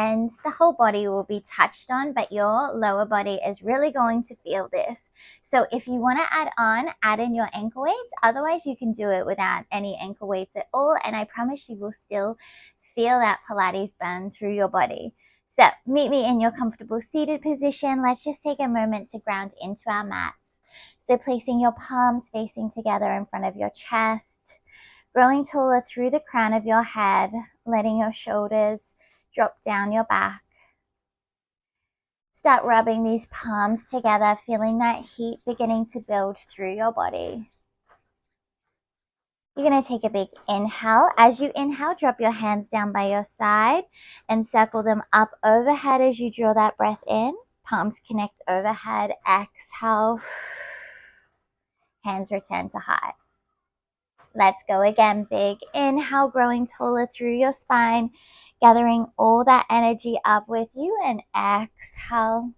and the whole body will be touched on, but your lower body is really going to feel this. So if you want to add in your ankle weights. Otherwise, you can do it without any ankle weights at all, and I promise you will still feel that Pilates burn through your body. So meet me in your comfortable seated position. Let's just take a moment to ground into our mats. So placing your palms facing together in front of your chest, growing taller through the crown of your head, letting your shoulders drop down your back. Start rubbing these palms together, feeling that heat beginning to build through your body. You're going to take a big inhale. As you inhale, drop your hands down by your side and circle them up overhead as you draw that breath in. Palms connect overhead. Exhale. Hands return to heart. Let's go again. Big inhale, growing taller through your spine, gathering all that energy up with you, and exhale,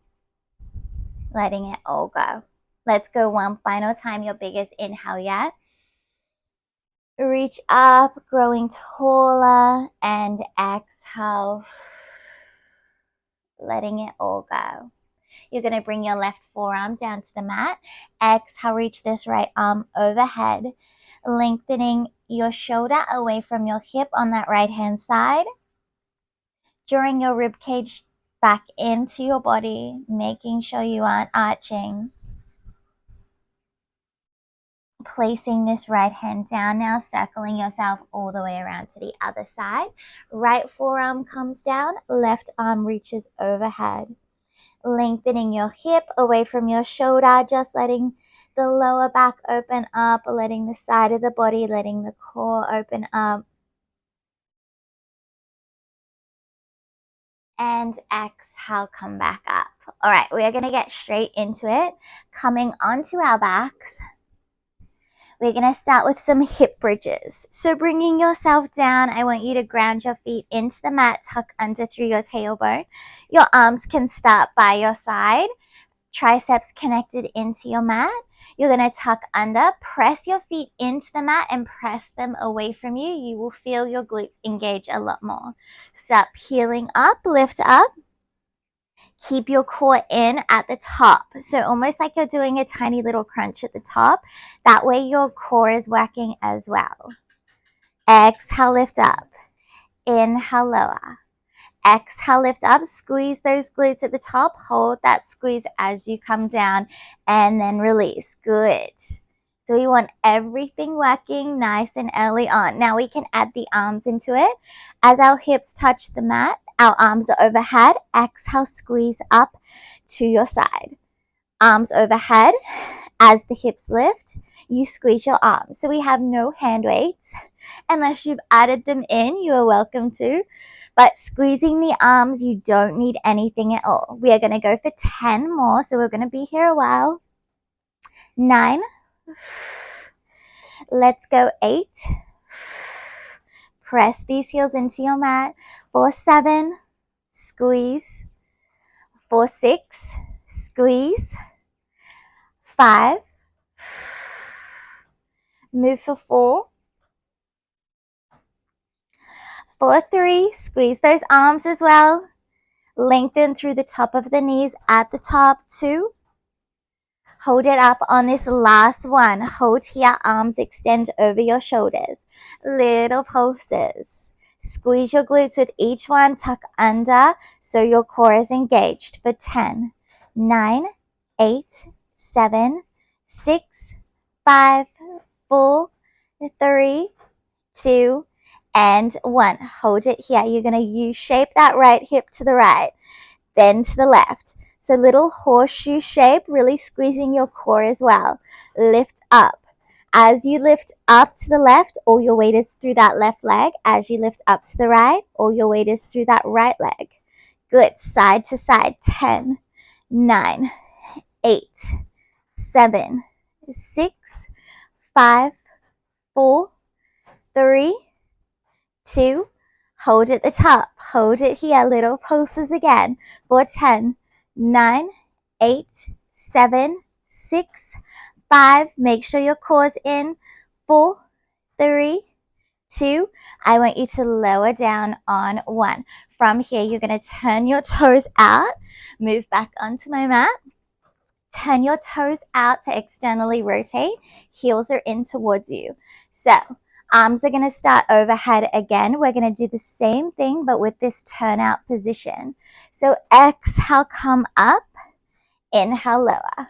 letting it all go. Let's go one final time, your biggest inhale yet. Reach up, growing taller, and exhale, letting it all go. You're going to bring your left forearm down to the mat. Exhale, reach this right arm overhead, lengthening your shoulder away from your hip on that right hand side. Drawing your rib cage back into your body, making sure you aren't arching. Placing this right hand down now, circling yourself all the way around to the other side. Right forearm comes down, left arm reaches overhead. Lengthening your hip away from your shoulder, just letting the lower back open up, letting the side of the body, letting the core open up. And exhale, come back up. All right, we are going to get straight into it. Coming onto our backs, we're going to start with some hip bridges. So bringing yourself down, I want you to ground your feet into the mat, tuck under through your tailbone. Your arms can start by your side, triceps connected into your mat. You're going to tuck under, press your feet into the mat and press them away from you. You will feel your glutes engage a lot more. Start peeling up, lift up. Keep your core in at the top. So almost like you're doing a tiny little crunch at the top. That way your core is working as well. Exhale, lift up. Inhale, lower. Exhale, lift up. Squeeze those glutes at the top. Hold that squeeze as you come down and then release. Good. So we want everything working nice and early on. Now we can add the arms into it. As our hips touch the mat, our arms are overhead. Exhale, squeeze up to your side. Arms overhead. As the hips lift, you squeeze your arms. So we have no hand weights. Unless you've added them in, you are welcome to. But squeezing the arms, you don't need anything at all. We are going to go for 10 more. So we're going to be here a while. 9. Let's go 8. Press these heels into your mat. 4, 7. Squeeze. 4, 6. Squeeze. 5. Move for 4. 4, 3. Squeeze those arms as well. Lengthen through the top of the knees at the top. 2. Hold it up on this last one. Hold here, arms extend over your shoulders. Little pulses. Squeeze your glutes with each one. Tuck under so your core is engaged for 10, 9, 8, 7, 6, 5, 4, 3, 2, and 1. Hold it here. You're going to U-shape that right hip to the right, then to the left. So little horseshoe shape, really squeezing your core as well. Lift up. As you lift up to the left, all your weight is through that left leg. As you lift up to the right, all your weight is through that right leg. Good. Side to side. 10, 9, 8, 7, 6, 5, 4, 3, 2. Hold at the top. Hold it here. Little pulses again. For 10, 9, 8, 7, 6, 5. Make sure your core's in. 4, 3, 2. I want you to lower down on 1. From here, you're going to turn your toes out, move back onto my mat. Turn your toes out to externally rotate. Heels are in towards you. So arms are going to start overhead again. We're going to do the same thing, but with this turnout position. So exhale, come up. Inhale, lower.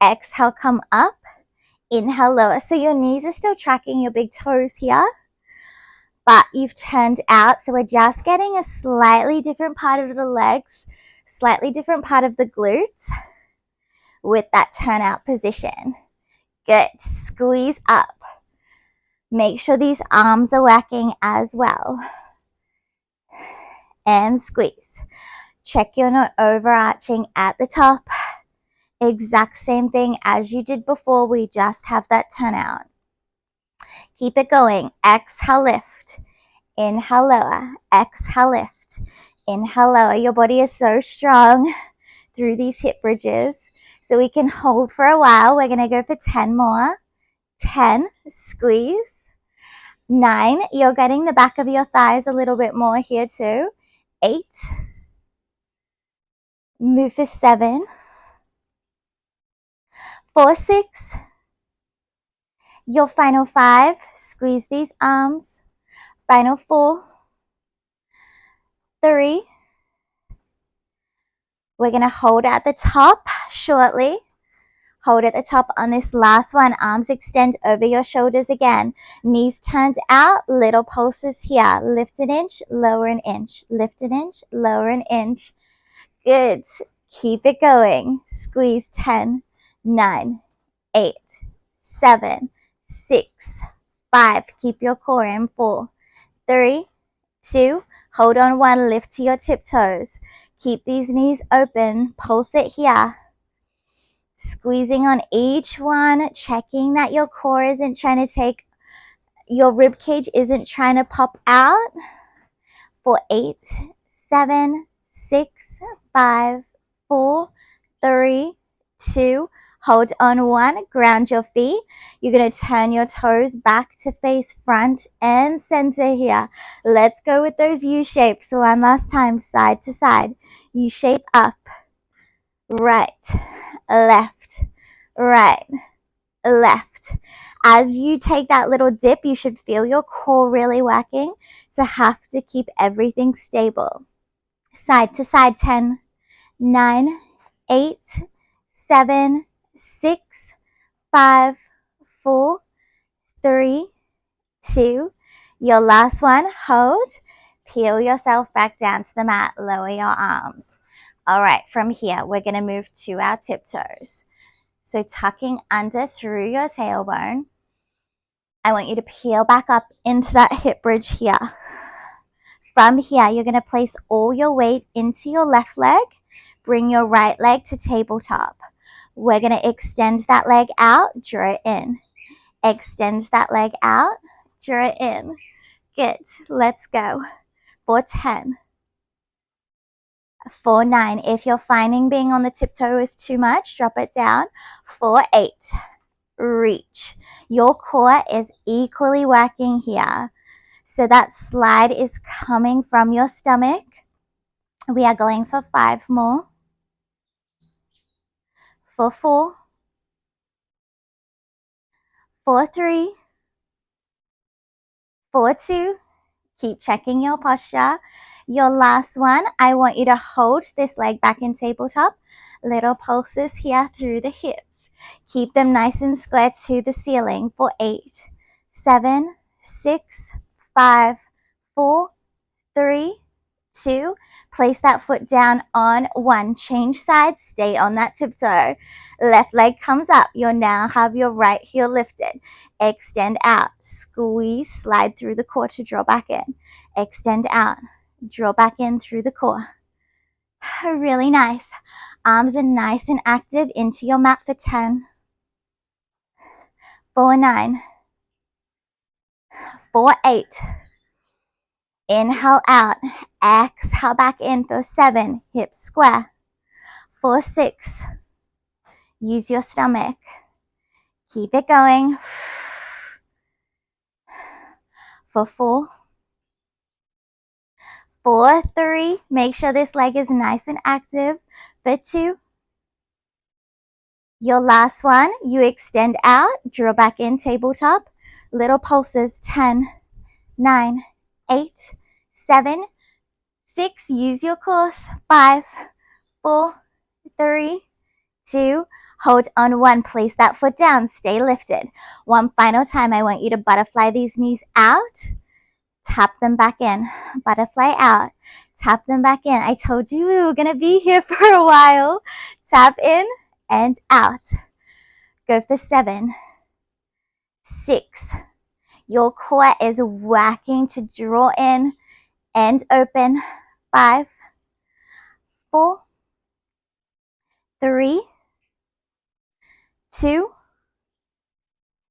Exhale, come up. Inhale, lower. So your knees are still tracking your big toes here, but you've turned out. So we're just getting a slightly different part of the legs, slightly different part of the glutes with that turnout position. Good. Squeeze up. Make sure these arms are working as well. And squeeze. Check you're not overarching at the top. Exact same thing as you did before. We just have that turnout. Keep it going. Exhale, lift. Inhale, lower. Exhale, lift. Inhale, lower. Your body is so strong through these hip bridges. So we can hold for a while. We're going to go for 10 more. 10, squeeze. 9, you're getting the back of your thighs a little bit more here too. 8, move for 7, 4, 6, your final 5, squeeze these arms. Final 4, 3, we're going to hold at the top shortly. Hold at the top on this last one. Arms extend over your shoulders again. Knees turned out. Little pulses here. Lift an inch, lower an inch. Lift an inch, lower an inch. Good. Keep it going. Squeeze. 10, 9, 8, 7, 6, 5. Keep your core in. 4, 3, 2. Hold on 1. Lift to your tiptoes. Keep these knees open. Pulse it here. Squeezing on each one, checking that your core isn't trying to take, your rib cage isn't trying to pop out. For 8, 7, 6, 5, 4, 3, 2, hold on 1, ground your feet. You're going to turn your toes back to face front and center here. Let's go with those U shapes. So one last time, side to side. U shape up, right, left, right, left. As you take that little dip, you should feel your core really working to have to keep everything stable. Side to side. 10, 9, 8, 7, 6, 5, 4, 3, 2. Your last one. Hold. Peel yourself back down to the mat. Lower your arms. All right, from here, we're going to move to our tiptoes. So tucking under through your tailbone, I want you to peel back up into that hip bridge here. From here, you're going to place all your weight into your left leg. Bring your right leg to tabletop. We're going to extend that leg out, draw it in. Extend that leg out, draw it in. Good. Let's go. For 10. For 9. If you're finding being on the tiptoe is too much, drop it down. For 8. Reach. Your core is equally working here. So that slide is coming from your stomach. We are going for 5 more. For 4. For 3. For 2. Keep checking your posture. Your last one, I want you to hold this leg back in tabletop. Little pulses here through the hips. Keep them nice and square to the ceiling. For 8, 7, 6, 5, 4, 3, 2. Place that foot down on 1. Change sides. Stay on that tiptoe. Left leg comes up. You'll now have your right heel lifted. Extend out. Squeeze. Slide through the core to draw back in. Extend out. Draw back in through the core. Really nice. Arms are nice and active into your mat for 10. For 9. For 8. Inhale out. Exhale back in for 7. Hips square. For 6. Use your stomach. Keep it going. For 4, 4, 3, make sure this leg is nice and active. For 2, your last one, you extend out, draw back in, tabletop, little pulses, 10, 9, 8, 7, 6, use your core, 5, 4, 3, 2, hold on 1, place that foot down, stay lifted. One final time, I want you to butterfly these knees out, tap them back in, butterfly out, tap them back in. I told you we were gonna be here for a while. Tap in and out. Go for 7, 6. Your core is whacking to draw in and open. 5, 4, 3, 2.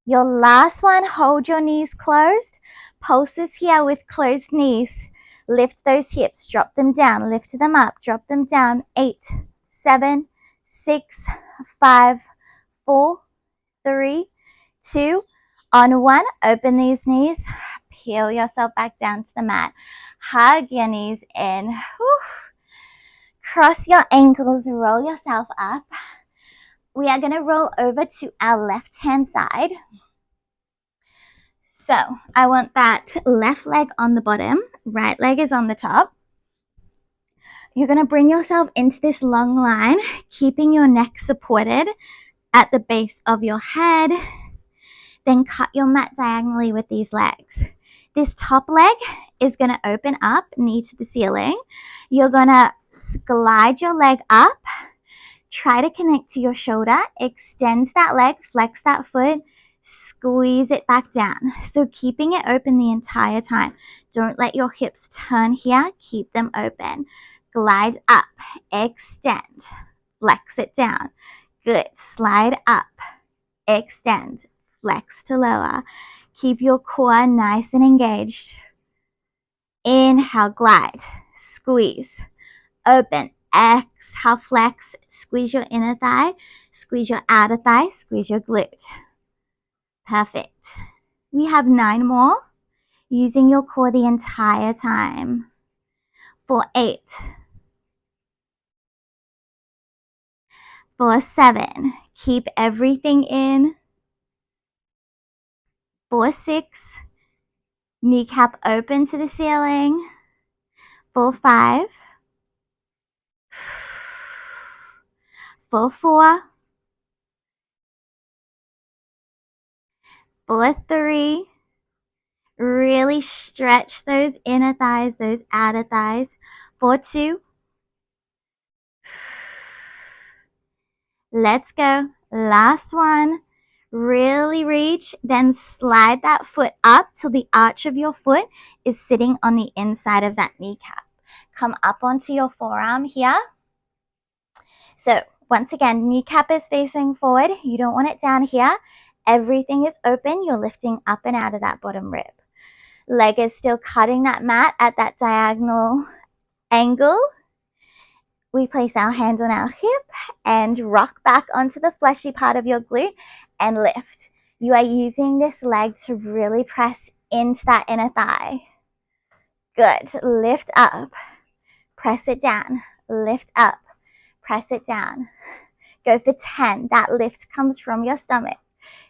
Your last one, hold your knees closed. Pulses here with closed knees. Lift those hips, drop them down, lift them up, drop them down. 8, 7, 6, 5, 4, 3, 2. On 1, open these knees, peel yourself back down to the mat. Hug your knees in. Whew. Cross your ankles, roll yourself up. We are going to roll over to our left hand side. So I want that left leg on the bottom, right leg is on the top. You're going to bring yourself into this long line, keeping your neck supported at the base of your head. Then cut your mat diagonally with these legs. This top leg is going to open up, knee to the ceiling. You're going to glide your leg up. Try to connect to your shoulder. Extend that leg, flex that foot, squeeze it back down. So keeping it open the entire time. Don't let your hips turn here. Keep them open. Glide up, extend, flex it down. Good. Slide up, extend, flex to lower. Keep your core nice and engaged. Inhale, glide, squeeze, open, exhale, flex, squeeze your inner thigh, squeeze your outer thigh, squeeze your glute. Perfect. We have 9 more, using your core the entire time. For 8, for 7, keep everything in. For 6, kneecap open to the ceiling. For 5, for 4, for 3, really stretch those inner thighs, those outer thighs. For 2, let's go. Last one. Really reach, then slide that foot up till the arch of your foot is sitting on the inside of that kneecap. Come up onto your forearm here. So once again, kneecap is facing forward. You don't want it down here. Everything is open. You're lifting up and out of that bottom rib. Leg is still cutting that mat at that diagonal angle. We place our hand on our hip and rock back onto the fleshy part of your glute and lift. You are using this leg to really press into that inner thigh. Good. Lift up. Press it down. Lift up. Press it down. Go for 10. That lift comes from your stomach.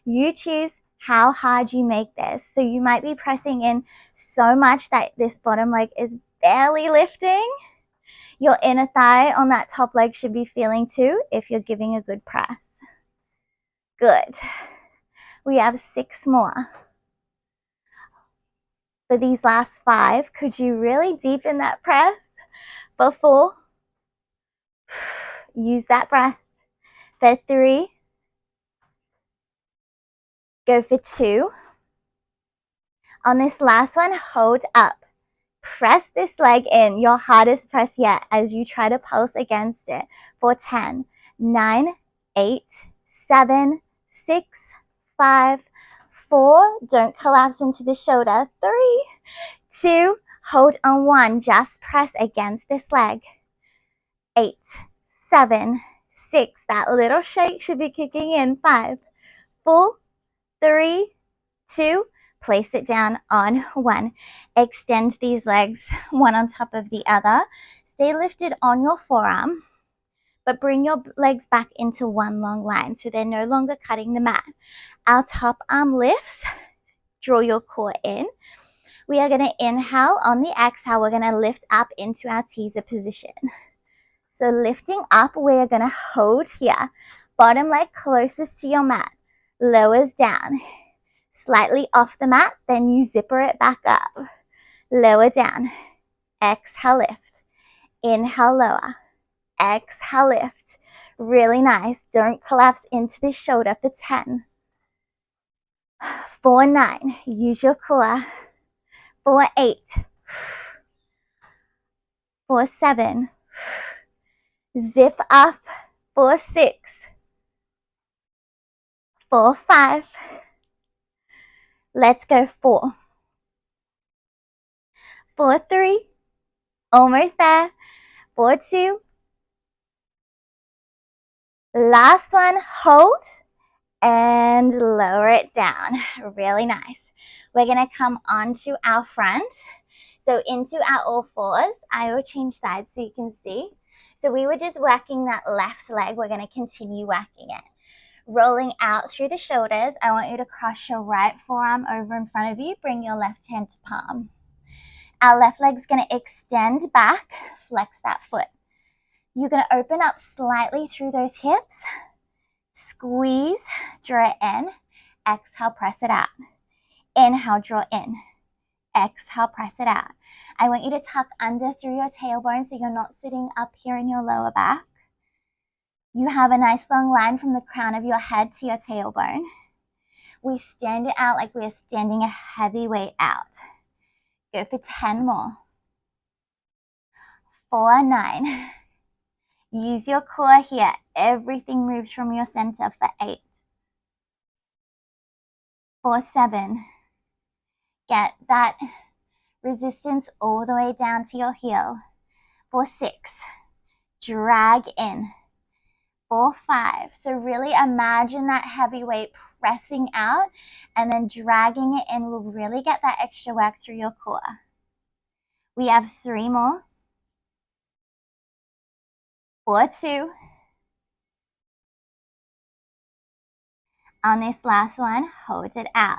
You choose how hard you make this. So you might be pressing in so much that this bottom leg is barely lifting. Your inner thigh on that top leg should be feeling too if you're giving a good press. Good. We have 6 more. For these last 5, could you really deepen that press? For 4, use that breath. For 3, go for 2. On this last one, hold up. Press this leg in, your hardest press yet, as you try to pulse against it. For 10, 9, 8, 7, 6, 5, 4, don't collapse into the shoulder. 3, 2, hold on 1, just press against this leg. 8, 7, 6, that little shake should be kicking in. 5, 4, 3, 2, Place it down on one. Extend these legs one on top of the other. Stay lifted on your forearm, but bring your legs back into one long line so they're no longer cutting the mat. Our top arm lifts. Draw your core in. We are going to inhale. On the exhale, we're going to lift up into our teaser position. So lifting up, we're going to hold here. Bottom leg closest to your mat. Lowers down. Slightly off the mat, then you zipper it back up. Lower down. Exhale, lift. Inhale, lower. Exhale, lift. Really nice. Don't collapse into the shoulder for 10. 4, 9. Use your core. 4, 8. 4, 7. Zip up. 4, 6. 4, 5. Let's go. 4. 4, 3. Almost there. 4, 2. Last one. Hold. And lower it down. Really nice. We're going to come onto our front. So into our all fours. I will change sides so you can see. So we were just working that left leg. We're going to continue working it. Rolling out through the shoulders. I want you to cross your right forearm over in front of you. Bring your left hand to palm. Our left leg's going to extend back. Flex that foot. You're going to open up slightly through those hips. Squeeze, draw it in. Exhale, press it out. Inhale, draw in. Exhale, press it out. I want you to tuck under through your tailbone so you're not sitting up here in your lower back. You have a nice long line from the crown of your head to your tailbone. We stand it out like we are standing a heavy weight out. Go for 10 more. 4, 9. Use your core here. Everything moves from your center for 8. 4, 7. Get that resistance all the way down to your heel. 4, 6. Drag in. 4, 5. So really imagine that heavy weight pressing out and then dragging it in will really get that extra work through your core. We have 3 more. 4, 2. On this last one, hold it out.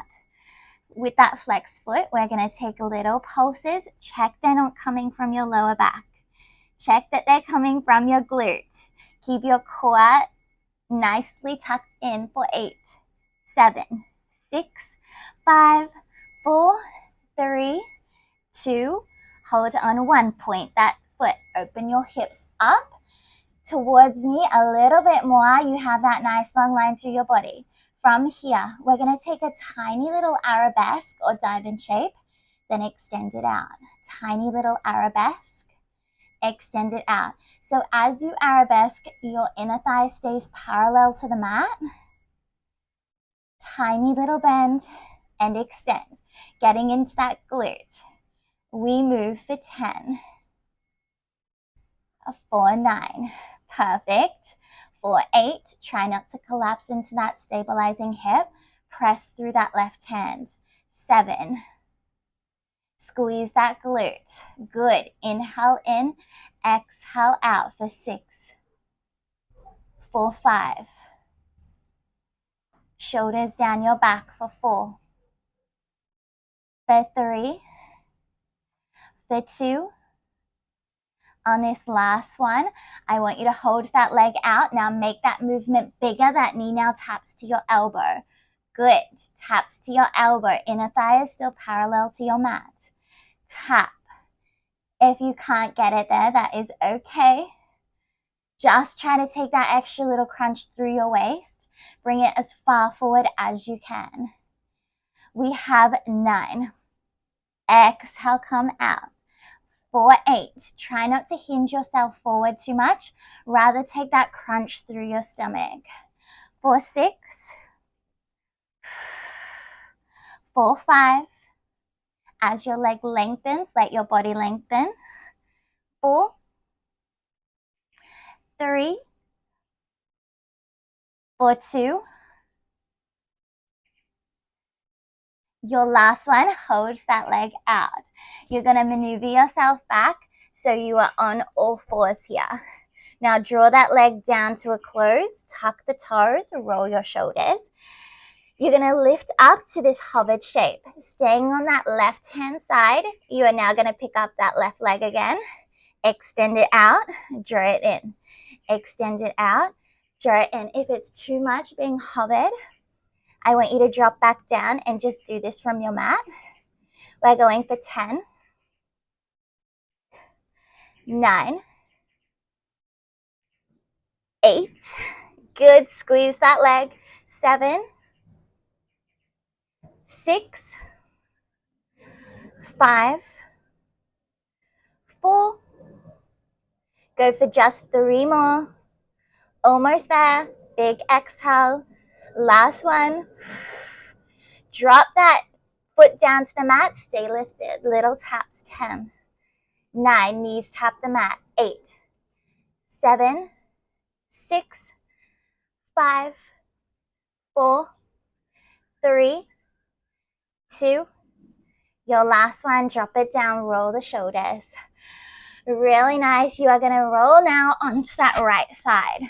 With that flex foot, we're going to take little pulses. Check they're not coming from your lower back. Check that they're coming from your glute. Keep your core nicely tucked in for 8, 7, 6, 5, 4, 3, 2. Hold on 1. Point that foot. Open your hips up towards me a little bit more. You have that nice long line through your body. From here, we're going to take a tiny little arabesque or diamond shape, then extend it out. Tiny little arabesque, extend it out. So as you arabesque, your inner thigh stays parallel to the mat. Tiny little bend and extend, getting into that glute. We move for 10. 4, 9. Perfect. 4, 8. Try not to collapse into that stabilizing hip. Press through that left hand. 7. Squeeze that glute. Good. Inhale in. Exhale out for 6. 4, 5. Shoulders down your back for 4. For 3. For 2. On this last one, I want you to hold that leg out. Now make that movement bigger. That knee now taps to your elbow. Good. Taps to your elbow. Inner thigh is still parallel to your mat. Tap. If you can't get it there, that is okay. Just try to take that extra little crunch through your waist. Bring it as far forward as you can. We have 9. Exhale, come out. 4, 8. Try not to hinge yourself forward too much. Rather take that crunch through your stomach. 4, 6. 4, 5. As your leg lengthens, let your body lengthen. 4, 3, 4, 2. Your last one, hold that leg out. You're going to maneuver yourself back so you are on all fours here. Now draw that leg down to a close, tuck the toes, roll your shoulders. You're going to lift up to this hovered shape. Staying on that left hand side, you are now going to pick up that left leg again. Extend it out, draw it in. Extend it out, draw it in. If it's too much being hovered, I want you to drop back down and just do this from your mat. We're going for 10, 9, 8. Good, squeeze that leg. 7, 6, 5, 4. Go for just 3 more. Almost there. Big exhale. Last one. Drop that foot down to the mat. Stay lifted. Little taps. 10, 9. Knees tap the mat. 8, 7, 6, 5, 4, 3, 2. Your last one. Drop it down. Roll the shoulders. Really nice. You are going to roll now onto that right side.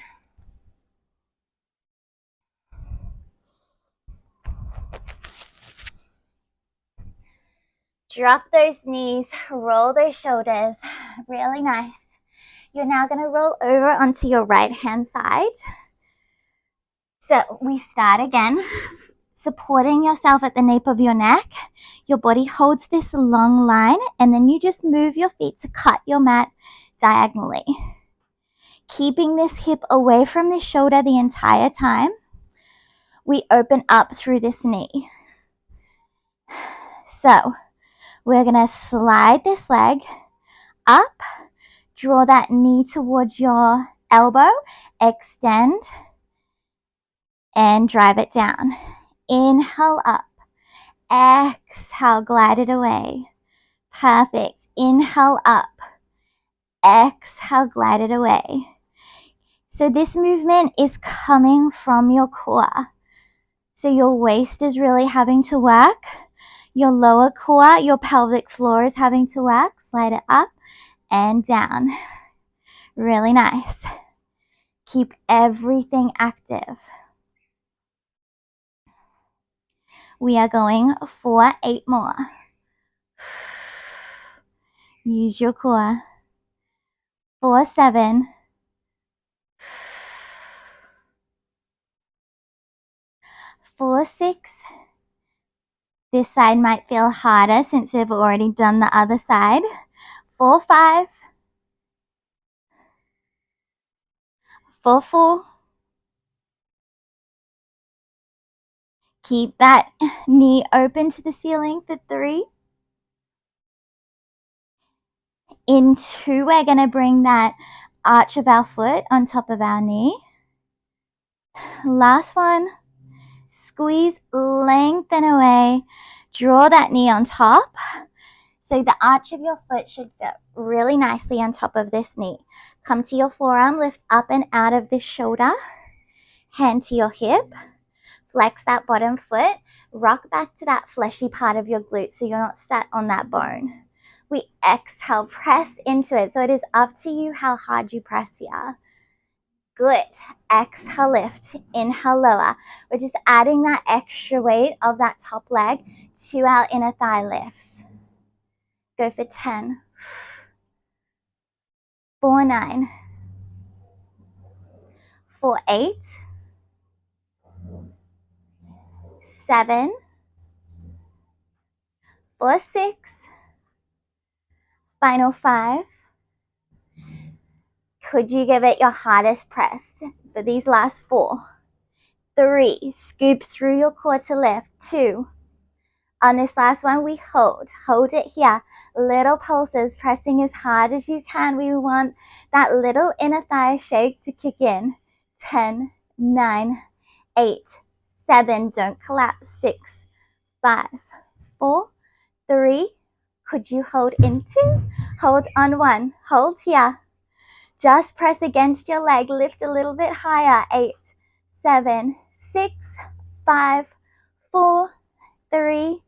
Drop those knees, roll those shoulders. Really nice. You're now going to roll over onto your right hand side. So we start again, supporting yourself at the nape of your neck. Your body holds this long line, and then you just move your feet to cut your mat diagonally. Keeping this hip away from the shoulder the entire time, we open up through this knee. So we're going to slide this leg up, draw that knee towards your elbow, extend, and drive it down. Inhale up, exhale, glide it away. Perfect. Inhale up, exhale, glide it away. So this movement is coming from your core. So your waist is really having to work. Your lower core, your pelvic floor is having to work. Slide it up and down. Really nice. Keep everything active. We are going for 8 more. Use your core. 4, 7. 4, 6. This side might feel harder since we've already done the other side. 4, 5. 4, 4. Keep that knee open to the ceiling for 3. In 2, we're going to bring that arch of our foot on top of our knee. Last one. Squeeze, lengthen away. Draw that knee on top. So the arch of your foot should fit really nicely on top of this knee. Come to your forearm, lift up and out of this shoulder. Hand to your hip. Flex that bottom foot. Rock back to that fleshy part of your glute so you're not sat on that bone. We exhale, press into it. So it is up to you how hard you press here. Good. Exhale, lift. Inhale, lower. We're just adding that extra weight of that top leg to our inner thigh lifts. Go for 10. 4, 9. 4, 8. 7. 4, 6. Final 5. Could you give it your hardest press for these last 4? 3. Scoop through your core to lift. 2. On this last one, we hold. Hold it here. Little pulses, pressing as hard as you can. We want that little inner thigh shake to kick in. 10, 9, 8, 7. Don't collapse. 6, 5, 4, 3. Could you hold in 2? Hold on 1. Hold here. Just press against your leg. Lift a little bit higher. 8, 7, 6, 5, 4, 3,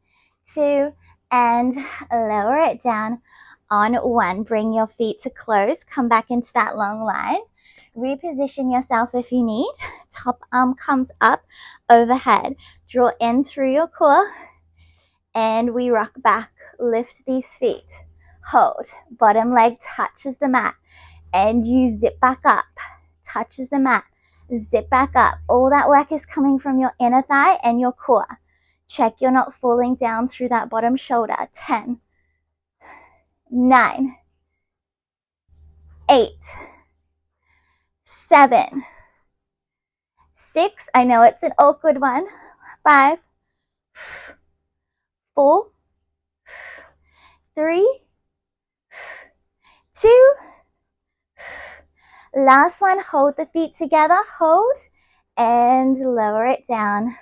2, and lower it down on 1. Bring your feet to close. Come back into that long line. Reposition yourself if you need. Top arm comes up overhead. Draw in through your core, and we rock back. Lift these feet. Hold. Bottom leg touches the mat, and you zip back up. Touches the mat. Zip back up. All that work is coming from your inner thigh and your core. Check you're not falling down through that bottom shoulder. 10, 9, 8, 7, 6. I know it's an awkward one. 5, 4, 3, 2. Last one. Hold the feet together. Hold and lower it down.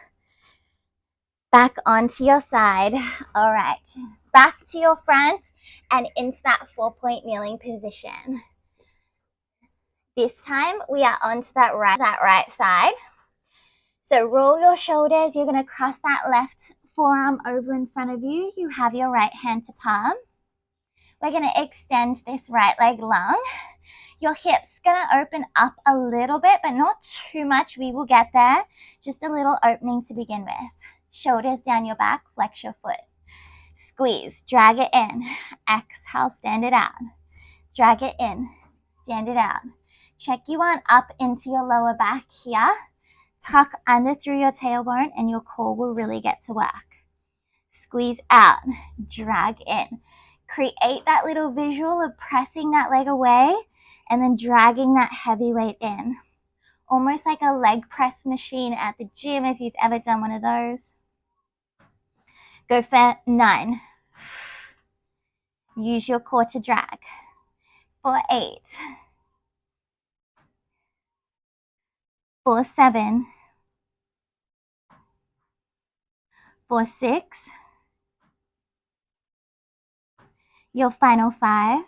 Back onto your side. All right. Back to your front and into that 4-point kneeling position. This time we are onto that right side. So roll your shoulders. You're going to cross that left forearm over in front of you. You have your right hand to palm. We're going to extend this right leg long. Your hips going to open up a little bit, but not too much. We will get there. Just a little opening to begin with. Shoulders down your back. Flex your foot. Squeeze. Drag it in. Exhale. Stand it out. Drag it in. Stand it out. Check you aren't up into your lower back here. Tuck under through your tailbone and your core will really get to work. Squeeze out. Drag in. Create that little visual of pressing that leg away and then dragging that heavy weight in. Almost like a leg press machine at the gym if you've ever done one of those. Go for 9. Use your core to drag. For 8. For 7. For 6. Your final 5.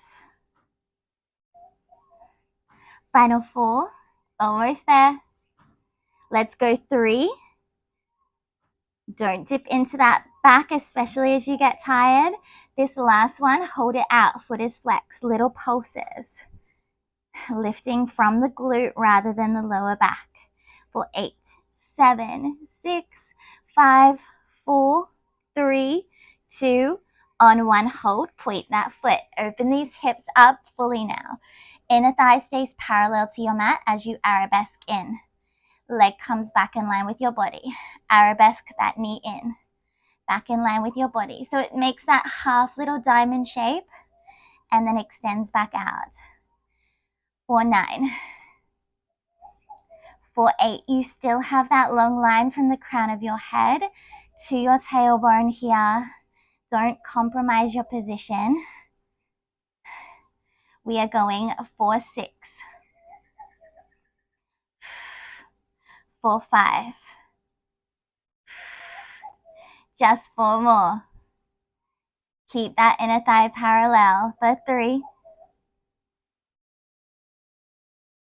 Final 4. Almost there. Let's go 3. Don't dip into that back, especially as you get tired. This last one, hold it out. Foot is flexed. Little pulses. Lifting from the glute rather than the lower back. For 8, 7, 6, 5, 4, 3, 2, on 1. Hold. Point that foot. Open these hips up fully now. Inner thigh stays parallel to your mat as you arabesque in. Leg comes back in line with your body. Arabesque that knee in. Back in line with your body. So it makes that half little diamond shape and then extends back out. For 9. For 8. You still have that long line from the crown of your head to your tailbone here. Don't compromise your position. We are going for 6. For 5. Just 4 more. Keep that inner thigh parallel. For 3.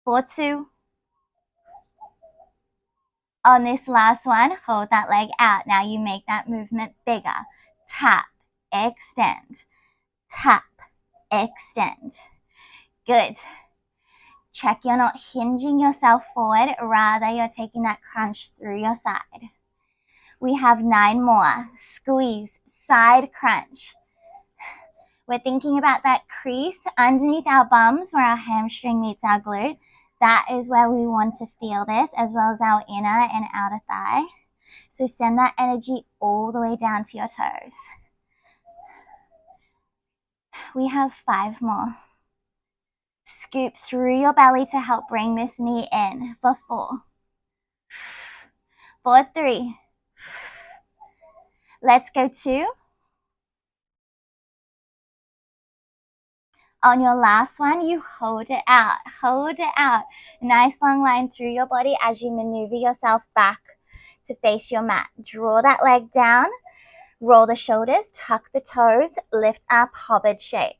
For 2. On this last one, hold that leg out. Now you make that movement bigger. Tap, extend. Tap, extend. Good. Check you're not hinging yourself forward, rather you're taking that crunch through your side. We have 9 more. Squeeze, side crunch. We're thinking about that crease underneath our bums where our hamstring meets our glute. That is where we want to feel this, as well as our inner and outer thigh. So send that energy all the way down to your toes. We have 5 more. Scoop through your belly to help bring this knee in. For 4. For 3. Let's go 2. On your last one, you hold it out. Hold it out. Nice long line through your body as you maneuver yourself back to face your mat. Draw that leg down. Roll the shoulders. Tuck the toes. Lift up, hovered shape.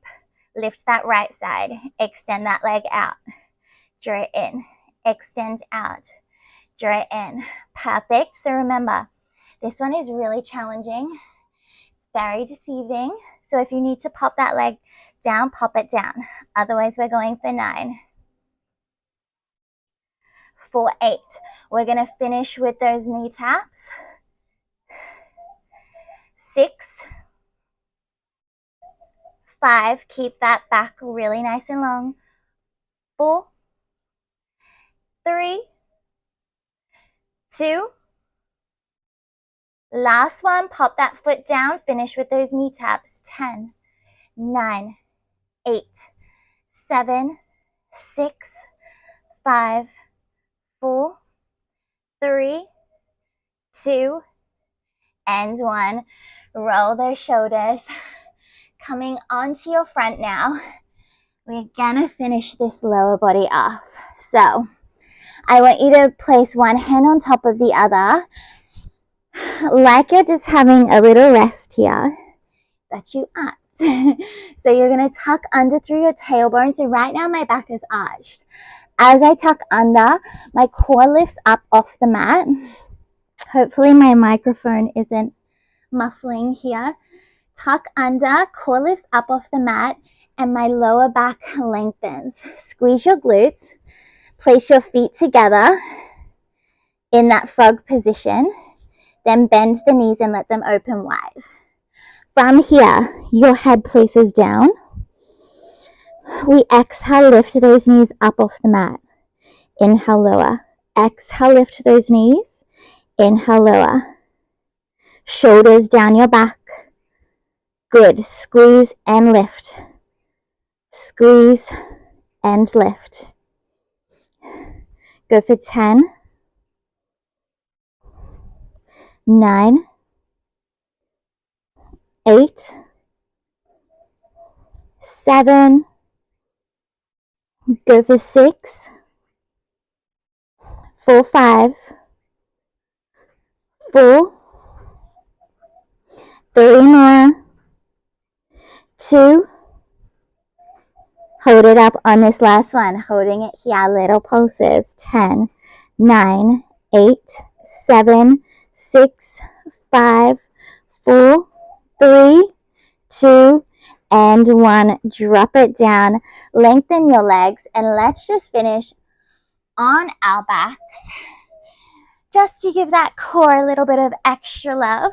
Lift that right side. Extend that leg out. Draw it in. Extend out. Draw it in. Perfect. So remember, this one is really challenging. very deceiving. So if you need to pop that leg down, pop it down. Otherwise, we're going for 9. For 8. We're going to finish with those knee taps. 6. 5. Keep that back really nice and long. 4. 3. 2. Last one. Pop that foot down. Finish with those knee taps. 10, 9, 8, 7, 6, 5, 4, 3, 2, and 1. Roll those shoulders. Coming onto your front now. We're gonna finish this lower body off. So I want you to place one hand on top of the other, like you're just having a little rest here, that you aren't. So you're gonna tuck under through your tailbone. So right now my back is arched. As I tuck under, my core lifts up off the mat. Hopefully my microphone isn't muffling here. Tuck under, core lifts up off the mat, and my lower back lengthens. Squeeze your glutes. Place your feet together in that frog position. Then bend the knees and let them open wide. From here, your head places down. We exhale, lift those knees up off the mat. Inhale, lower. Exhale, lift those knees. Inhale, lower. Shoulders down your back. Good. Squeeze and lift. Squeeze and lift. Go for 10, 9, 8, 7, go for 6, 4, 5, 4, 3 more, 2, hold it up on this last one, holding it here, little pulses, 10, 9, 8, 7, 6, 5, 4, 3, 2, and 1. Drop it down, lengthen your legs, and let's just finish on our backs, just to give that core a little bit of extra love.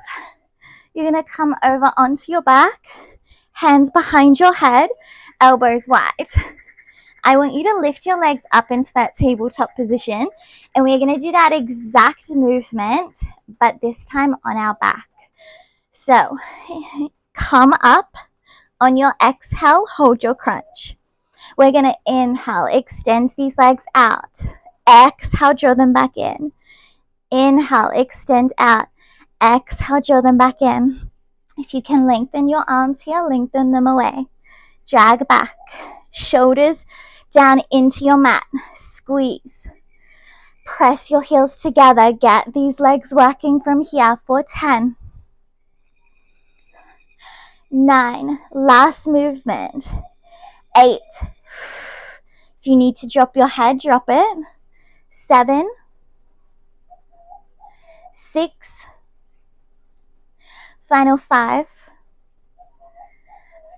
You're going to come over onto your back, hands behind your head, elbows wide. I want you to lift your legs up into that tabletop position, and we're going to do that exact movement, but this time on our back. So come up. On your exhale, hold your crunch. We're going to inhale, extend these legs out. Exhale, draw them back in. Inhale, extend out. Exhale, draw them back in. If you can lengthen your arms here, lengthen them away. Drag back. Shoulders down into your mat. Squeeze. Press your heels together. Get these legs working from here for 10, 9, last movement, 8, if you need to drop your head, drop it, 7, 6, final 5,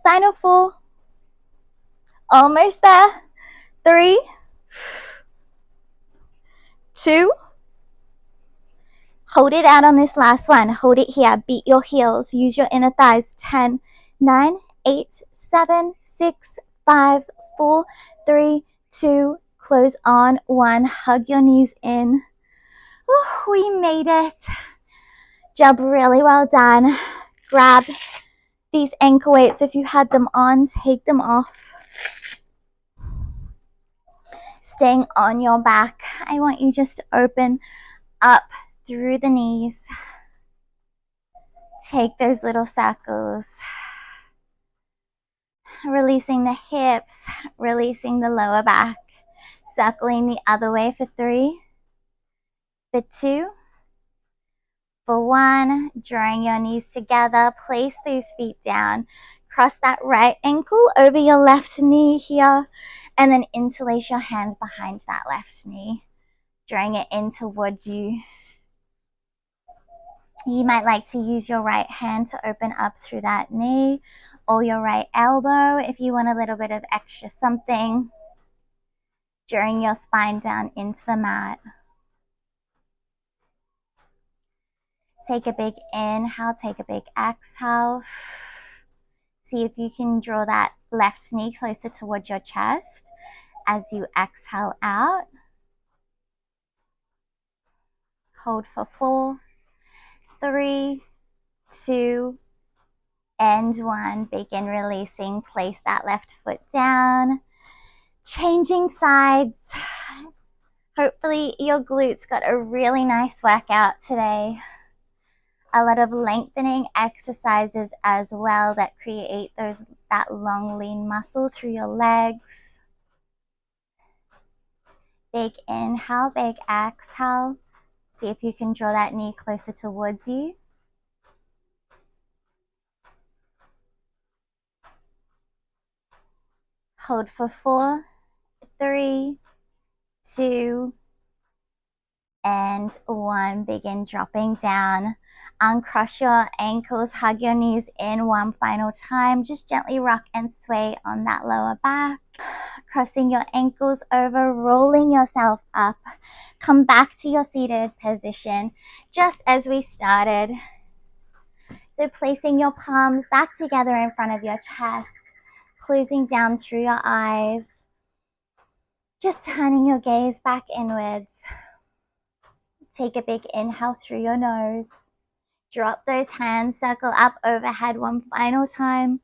final 4, almost there, 3, 2, hold it out on this last one, hold it here, beat your heels, use your inner thighs, 10, 9, 8, 7, 6, 5, 4, 3, 2, close on, 1, hug your knees in. Oh, we made it. Job really well done. Grab these ankle weights if you had them on, take them off. Staying on your back, I want you just to open up through the knees. Take those little circles. Releasing the hips, releasing the lower back. Circling the other way for 3, for 2, for 1. Drawing your knees together. Place those feet down. Cross that right ankle over your left knee here. And then interlace your hands behind that left knee. Drawing it in towards you. You might like to use your right hand to open up through that knee, or your right elbow if you want a little bit of extra something during your spine down into the mat. Take a big inhale, take a big exhale. See if you can draw that left knee closer towards your chest as you exhale out. Hold for 4, 3, 2, and 1. Begin releasing. Place that left foot down. Changing sides. Hopefully your glutes got a really nice workout today. A lot of lengthening exercises as well that create that long lean muscle through your legs. Big inhale, big exhale. See if you can draw that knee closer towards you. Hold for 4, 3, 2, and 1. Begin dropping down. Uncross your ankles, hug your knees in one final time. Just gently rock and sway on that lower back. Crossing your ankles over, rolling yourself up. Come back to your seated position, just as we started. So placing your palms back together in front of your chest, closing down through your eyes. Just turning your gaze back inwards. Take a big inhale through your nose. Drop those hands, circle up overhead one final time.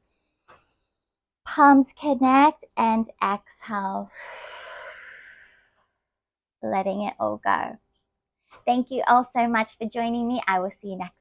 Palms connect and exhale. Letting it all go. Thank you all so much for joining me. I will see you next time.